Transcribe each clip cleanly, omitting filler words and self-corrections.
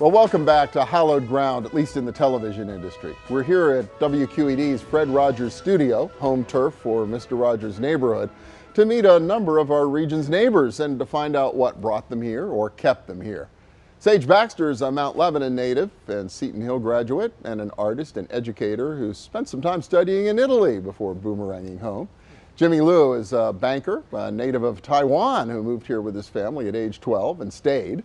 Well, welcome back to hallowed ground, at least in the television industry. We're here at WQED's Fred Rogers studio, home turf for Mr. Rogers' neighborhood, to meet a number of our region's neighbors and to find out what brought them here or kept them here. Sage Baxter is a Mount Lebanon native and Seton Hill graduate and an artist and educator who spent some time studying in Italy before boomeranging home. Jimmy Liu is a banker, a native of Taiwan who moved here with his family at age 12 and stayed.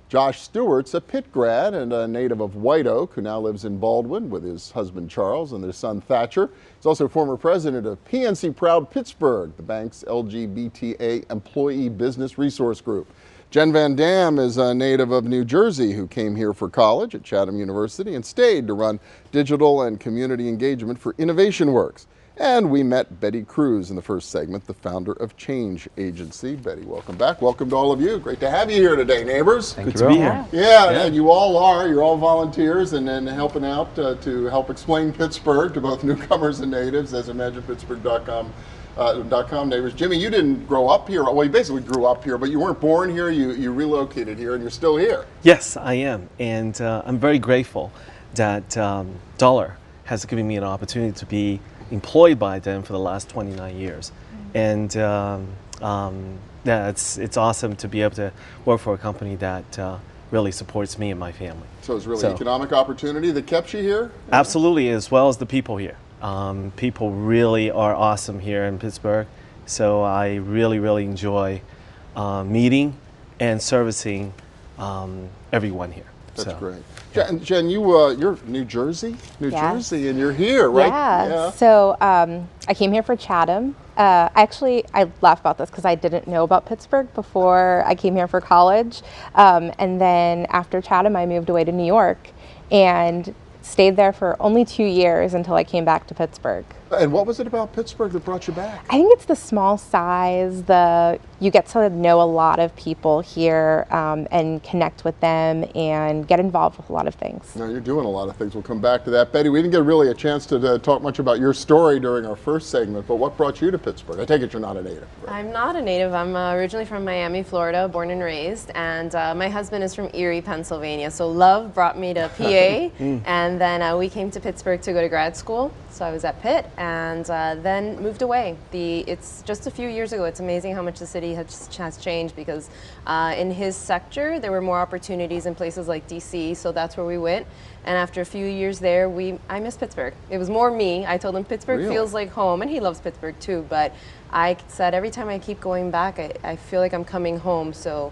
Josh Stewart's a Pitt grad and a native of White Oak who now lives in Baldwin with his husband Charles and their son Thatcher. He's also former president of PNC Proud Pittsburgh, the bank's LGBTA employee business resource group. Jen Van Dam is a native of New Jersey who came here for college at Chatham University and stayed to run digital and community engagement for Innovation Works. And we met Betty Cruz in the first segment, the founder of Change Agency. Betty, welcome back. Welcome to all of you. Great to have you here today, neighbors. Good to be here. Yeah, and you all are. You're all volunteers and then helping out to help explain Pittsburgh to both newcomers and natives, as ImaginePittsburgh.com neighbors. Jimmy, you didn't grow up here. Well, you basically grew up here, but you weren't born here. You relocated here, and you're still here. Yes, I am. And I'm very grateful that Dollar has given me an opportunity to be employed by them for the last 29 years. And yeah, it's awesome to be able to work for a company that really supports me and my family. So it's really economic opportunity that kept you here? Absolutely, as well as the people here. People really are awesome here in Pittsburgh. So I really enjoy meeting and servicing everyone here. That's great. Jen, you're New Jersey, Jersey, and you're here, right? Yeah. So I came here for Chatham. Actually, I laugh about this because I didn't know about Pittsburgh before I came here for college. And then after Chatham, I moved away to New York and stayed there for only 2 years until I came back to Pittsburgh. And what was it about Pittsburgh that brought you back? I think it's the small size, you get to know a lot of people here and connect with them and get involved with a lot of things. No, you're doing a lot of things. We'll come back to that. Betty, we didn't get really a chance to talk much about your story during our first segment, but what brought you to Pittsburgh? I take it you're not a native. Right? I'm not a native. I'm originally from Miami, Florida, born and raised, and my husband is from Erie, Pennsylvania. So love brought me to PA, and then we came to Pittsburgh to go to grad school. So I was at Pitt and then moved away. It's just a few years ago. It's amazing how much the city has changed because in his sector, there were more opportunities in places like DC, so that's where we went. And after a few years there, I miss Pittsburgh. It was more me. I told him Pittsburgh feels like home, and he loves Pittsburgh too, but I said every time I keep going back, I feel like I'm coming home, so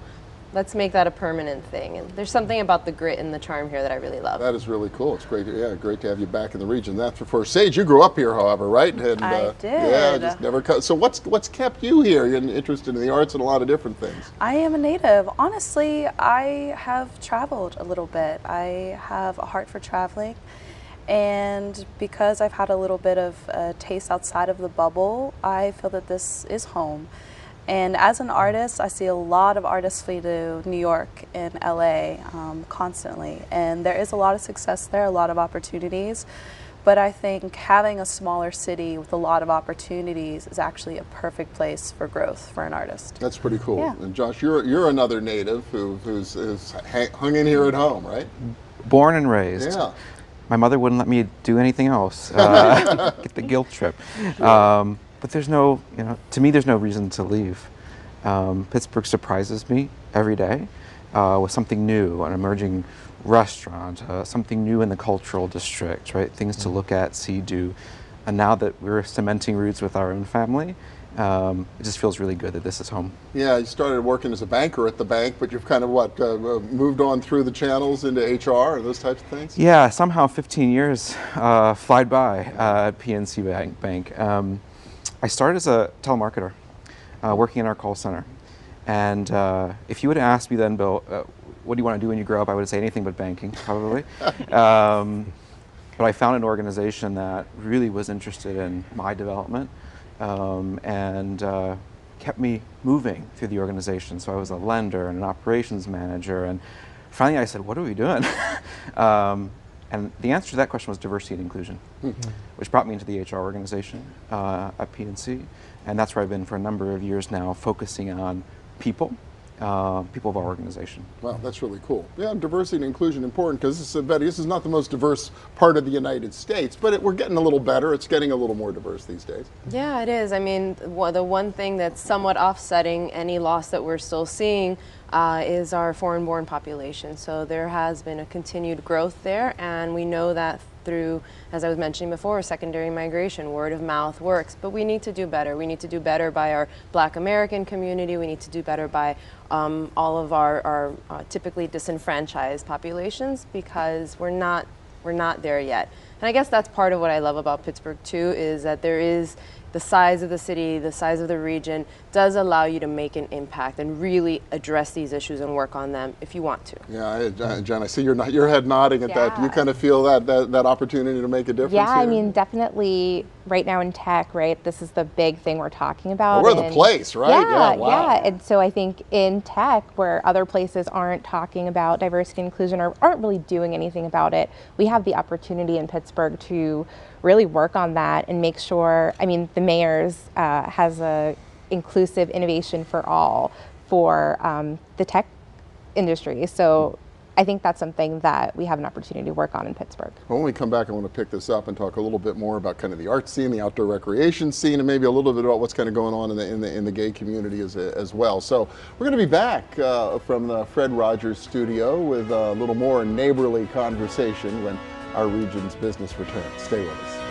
let's make that a permanent thing. And there's something about the grit and the charm here that I really love. That is really cool. It's great. Great to have you back in the region. That's for sure. Sage, you grew up here, however, right? And, I did. Yeah, just never cut. So what's kept you here? You're interested in the arts and a lot of different things. I am a native. Honestly, I have traveled a little bit. I have a heart for traveling. And because I've had a little bit of a taste outside of the bubble, I feel that this is home. And as an artist, I see a lot of artists flee to New York and LA constantly. And there is a lot of success there, a lot of opportunities. But I think having a smaller city with a lot of opportunities is actually a perfect place for growth for an artist. That's pretty cool. Yeah. And Josh, you're another native who's hung in here at home, right? Born and raised. Yeah. My mother wouldn't let me do anything else. Get the guilt trip. But there's no, to me, there's no reason to leave. Pittsburgh surprises me every day with something new, an emerging restaurant, something new in the cultural district, right? Things to look at, see, do. And now that we're cementing roots with our own family, it just feels really good that this is home. Yeah, you started working as a banker at the bank, but you've kind of moved on through the channels into HR or those types of things? Yeah, somehow 15 years flied by at PNC Bank. I started as a telemarketer, working in our call center. And if you would have asked me then, Bill, what do you want to do when you grow up? I would say anything but banking, probably. But I found an organization that really was interested in my development and kept me moving through the organization. So I was a lender and an operations manager. And finally I said, what are we doing? And the answer to that question was diversity and inclusion, which brought me into the HR organization at PNC. And that's where I've been for a number of years now, focusing on people people of our organization. Wow, that's really cool. Yeah, diversity and inclusion important because this is not the most diverse part of the United States, but we're getting a little better. It's getting a little more diverse these days. Yeah, it is. I mean, the one thing that's somewhat offsetting any loss that we're still seeing is our foreign-born population. So there has been a continued growth there, and we know that through, as I was mentioning before, secondary migration, word of mouth works, but we need to do better. We need to do better by our Black American community. We need to do better by all of our typically disenfranchised populations, because we're not there yet. And I guess that's part of what I love about Pittsburgh too, is that there is the size of the city, the size of the region does allow you to make an impact and really address these issues and work on them if you want to. Yeah, Jen, I see your head nodding at that. Do you kind of feel that opportunity to make a difference Yeah, here? I mean, definitely right now in tech, right, this is the big thing we're talking about. Well, we're the place, right? Yeah, wow. yeah. And so I think in tech, where other places aren't talking about diversity and inclusion or aren't really doing anything about it, we have the opportunity in Pittsburgh to really work on that and make sure, I mean, the mayor's has a inclusive innovation for all for the tech industry. So I think that's something that we have an opportunity to work on in Pittsburgh. Well, when we come back, I want to pick this up and talk a little bit more about kind of the art scene, the outdoor recreation scene, and maybe a little bit about what's kind of going on in the gay community as well. So we're going to be back from the Fred Rogers studio with a little more neighborly conversation when our region's business returns. Stay with us.